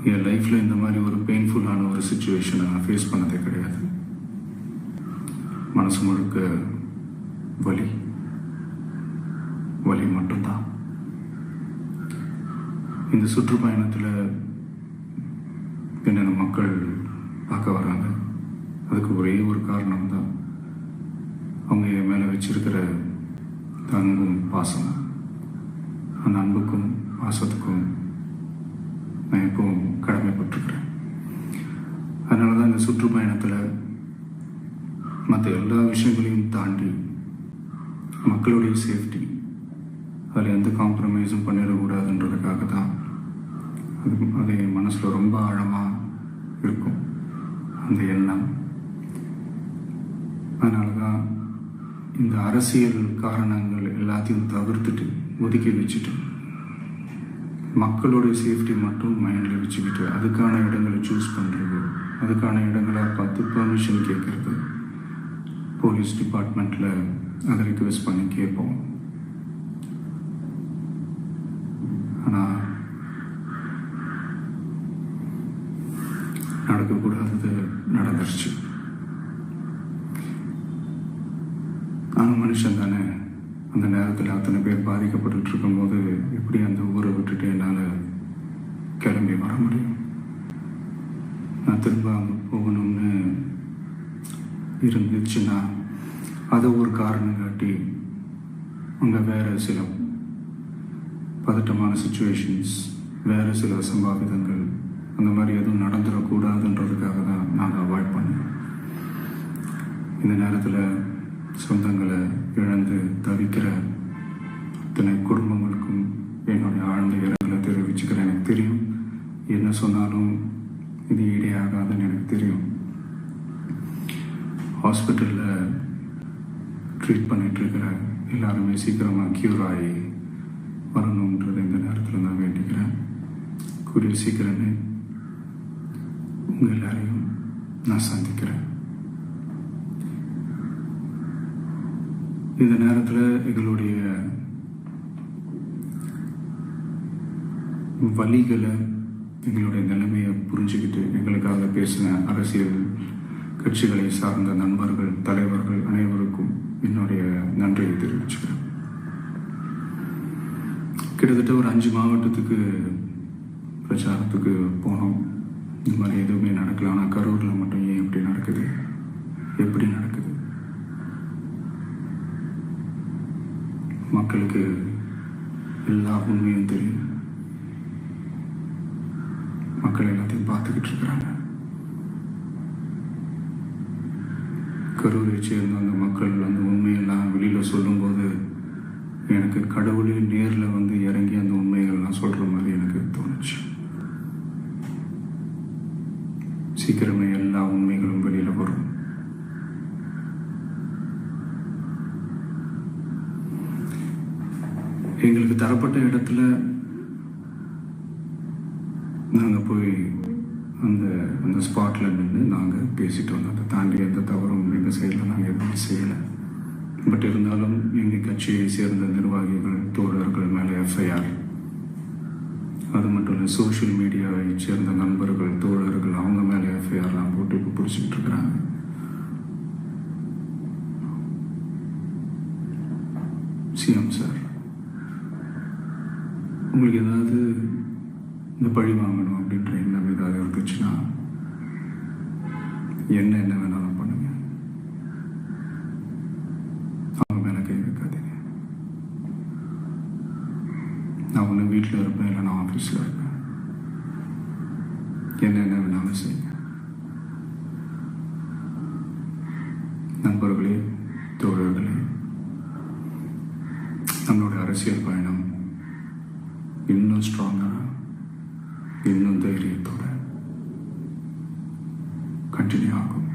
என் லைஃப்பில் இந்த மாதிரி ஒரு பெயின்ஃபுல்லான ஒரு சுச்சுவேஷனை நான் ஃபேஸ் பண்ணதே கிடையாது. மனசு முழுக்க வலி வலி மட்டும்தான். இந்த சுற்றுப்பயணத்தில் என்னென்ன மக்கள் பார்க்க வராங்க, அதுக்கு ஒரே ஒரு காரணம் தான், அவங்க என் மேலே வச்சிருக்கிற அன்பும் பாசம். அந்த அன்புக்கும் பாசத்துக்கும் நான் எப்பவும் கடமைப்பட்டிருக்கிறேன். அதனால தான் இந்த சுற்றுப்பயணத்தில் மற்ற எல்லா விஷயங்களையும் தாண்டி மக்களுடைய சேஃப்டி, அதில் எந்த காம்ப்ரமைஸும் பண்ணிடக்கூடாதுன்றதுக்காக தான் அது என் மனசில் ரொம்ப ஆழமாக இருக்கும் அந்த எண்ணம். அதனால தான் இந்த அரசியல் காரணங்கள் எல்லாத்தையும் தவிர்த்துட்டு ஒதுக்கி வச்சுட்டு மக்களுடைய சேஃப்டி மட்டும் மைண்டில் வச்சுக்கிட்டு அதுக்கான இடங்களை சூஸ் பண்ணுறது, அதுக்கான இடங்களை பார்த்து பெர்மிஷன் கேட்குறது, போலீஸ் டிபார்ட்மெண்ட்டில் அதை ரிக்வெஸ்ட் பண்ணி கேட்போம். ஆனால் நடக்கக்கூடாதது நடந்துருச்சு. நானும் மனுஷன் தானே. அந்த நேரத்தில் அத்தனை பேர் பாதிக்கப்பட்டு இருக்கும்போது எப்படி அந்த ஊரை விட்டுட்டு என்னால் கிளம்பி வர முடியும்? நான் திரும்ப அங்கே போகணும்னு இருந்துச்சுன்னா அதை ஒரு காரணம் காட்டி அங்கே வேறு சில பதட்டமான சுச்சுவேஷன்ஸ், வேறு சில சம்பாவிதங்கள், அந்த மாதிரி எதுவும் நடந்துடக்கூடாதுன்றதுக்காக தான் நாங்கள் அவாய்ட் பண்ணோம். இந்த நேரத்தில் சொந்தங்களை இழந்து தவிக்கிற அத்தனை குடும்பங்களுக்கும் என்னுடைய ஆழ்ந்த இரங்கலை தெரிவிச்சுக்கிறேன். எனக்கு தெரியும், என்ன சொன்னாலும் இது ஈடேயாகாதுன்னு எனக்கு தெரியும். ஹாஸ்பிட்டலில் ட்ரீட் பண்ணிகிட்ருக்கிற எல்லாருமே சீக்கிரமாக க்யூர் ஆகி வரணுன்றது இந்த நேரத்தில் நான் வேண்டிக்கிறேன். கூடிய சீக்கிரமே உங்கள் எல்லாரையும் நான் சந்திக்கிறேன். இந்த நேரத்தில் எங்களுடைய வலிகளை, எங்களுடைய நிலைமையை புரிஞ்சுக்கிட்டு எங்களுக்காக பேசின அரசியல் கட்சிகளை சார்ந்த நண்பர்கள், தலைவர்கள் அனைவருக்கும் என்னுடைய நன்றியை தெரிவிச்சுக்கிறேன். கிட்டத்தட்ட ஒரு 5 மாவட்டத்துக்கு பிரச்சாரத்துக்கு போனோம். இந்த மாதிரி எதுவுமே நடக்கல. ஆனால் கரூரில் மட்டும் ஏன் எப்படி நடக்குது, எப்படி நடக்குது? மக்களுக்கு எல்லா உண்மையும் தெரியும். மக்கள் எல்லாத்தையும் பார்த்துக்கிட்டு இருக்கிறாங்க. கரூரை சேர்ந்த அந்த மக்கள் அந்த உண்மையெல்லாம் வெளியில் சொல்லும்போது எனக்கு கடவுளே நேரில் வந்து இறங்கி அந்த உண்மைகள்லாம் சொல்கிற மாதிரி எனக்கு தோணுச்சு. சீக்கிரமே எல்லா உண்மைகளும் வெளியில் வரும். எங்களுக்கு தரப்பட்ட இடத்துல நாங்கள் போய் அந்த ஸ்பாட்டில் நின்று நாங்கள் பேசிட்டு வந்தோம். அதை தாண்டி எந்த தவறும் எங்கள் சைடில் நாங்கள் எதுவுமே செய்யலை. பட் இருந்தாலும் எங்கள் கட்சியை சேர்ந்த நிர்வாகிகள், தோழர்கள் மேலே எஃப்ஐஆர், அது மட்டும் இல்லை சோஷியல் மீடியாவை சேர்ந்த நண்பர்கள், தோழர்கள், அவங்க மேலே எஃப்ஐஆர்லாம் போட்டு இப்போ பிடிச்சிக்கிட்டு இருக்கிறாங்க. சிஎம் சார், உங்களுக்கு ஏதாவது இந்த பழி வாங்கணும் அப்படின்ற எண்ணம் ஏதாவது இருந்துச்சுன்னா என்ன வேணாலும் பண்ணுங்க. அவங்க மேலே கை வைக்காதீங்க. நான் ஒன்று வீட்டில் இருப்பேன், இல்லை நான் ஆஃபீஸில் இருப்பேன். என்ன வேணாலும் செய்யுங்க. நண்பர்களே, தோழர்களே, நம்மளோட அரசியல் பயணம் இன்னும் ஸ்ட்ராங்காக, இன்னும் தைரியத்தோட கண்டினியூ ஆகும்.